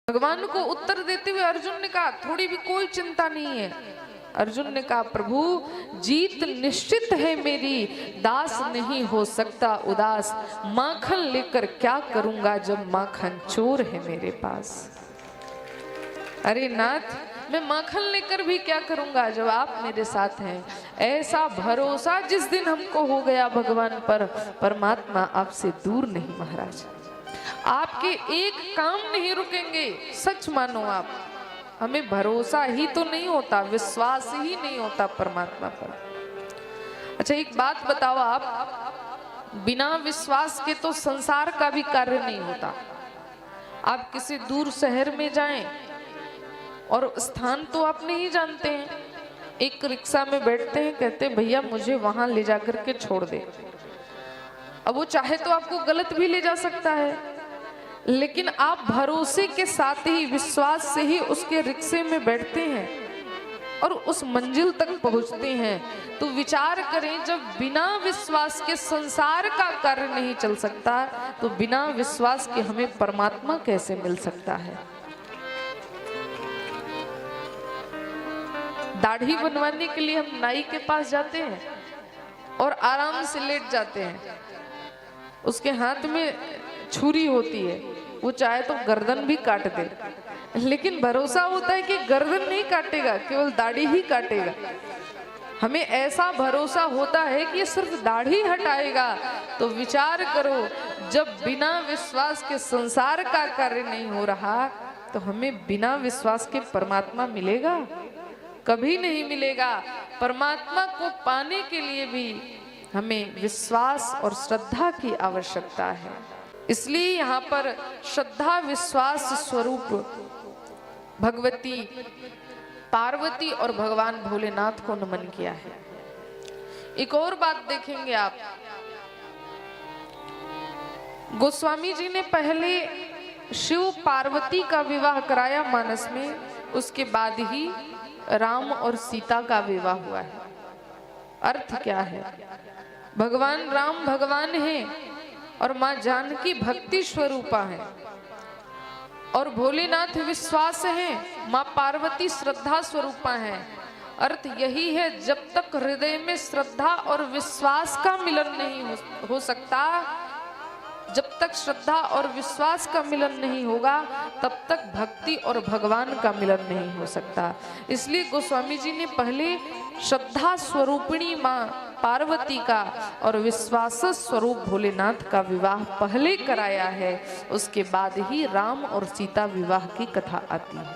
भगवान को उत्तर देते हुए अर्जुन ने कहा थोड़ी भी कोई चिंता नहीं है। अर्जुन ने कहा प्रभु जीत निश्चित है मेरी, दास नहीं हो सकता उदास, माखन लेकर क्या करूंगा जब माखन चोर है मेरे पास। अरे नाथ मैं माखन लेकर भी क्या करूंगा जब आप मेरे साथ हैं। ऐसा भरोसा जिस दिन हमको हो गया भगवान पर, परमात्मा आपसे दूर नहीं महाराज। आपके एक काम नहीं रुकेंगे, सच मानो आप। हमें भरोसा ही तो नहीं होता, विश्वास ही नहीं होता परमात्मा पर। अच्छा एक बात बताओ आप, बिना विश्वास के तो संसार का भी कार्य नहीं होता। आप किसी दूर शहर में जाएं और स्थान तो आप नहीं जानते हैं, एक रिक्शा में बैठते हैं, कहते भैया मुझे वहां ले जाकर के छोड़ दे। अब वो चाहे तो आपको गलत भी ले जा सकता है, लेकिन आप भरोसे के साथ ही विश्वास से ही उसके रिक्शे में बैठते हैं और उस मंजिल तक पहुंचते हैं। तो विचार करें जब बिना विश्वास के संसार का कार्य नहीं चल सकता, तो बिना विश्वास के हमें परमात्मा कैसे मिल सकता है। दाढ़ी बनवाने के लिए हम नाई के पास जाते हैं और आराम से लेट जाते हैं, उसके हाथ में छुरी होती है, वो चाहे तो गर्दन भी काट दे, लेकिन भरोसा होता है कि गर्दन नहीं काटेगा, केवल दाढ़ी ही काटेगा। हमें ऐसा भरोसा होता है कि सिर्फ दाढ़ी हटाएगा। तो विचार करो जब बिना विश्वास के संसार का कार्य नहीं हो रहा, तो हमें बिना विश्वास के परमात्मा मिलेगा? कभी नहीं मिलेगा। परमात्मा को पाने के लिए भी हमें विश्वास और श्रद्धा की आवश्यकता है। इसलिए यहाँ पर श्रद्धा विश्वास स्वरूप भगवती पार्वती और भगवान भोलेनाथ को नमन किया है। एक और बात देखेंगे आप, गोस्वामी जी ने पहले शिव पार्वती का विवाह कराया मानस में, उसके बाद ही राम और सीता का विवाह हुआ है। अर्थ क्या है? भगवान राम भगवान हैं और माँ जानकी भक्ति स्वरूपा है, और भोलेनाथ विश्वास है, माँ पार्वती श्रद्धा स्वरूपा है। अर्थ यही है जब तक हृदय में श्रद्धा और विश्वास का मिलन नहीं हो सकता, जब तक श्रद्धा और विश्वास का मिलन नहीं होगा, तब तक भक्ति और भगवान का मिलन नहीं हो सकता। इसलिए गोस्वामी जी ने पहले श्रद्धा स्वरूपिणी माँ पार्वती का और विश्वास स्वरूप भोलेनाथ का विवाह पहले कराया है, उसके बाद ही राम और सीता विवाह की कथा आती है।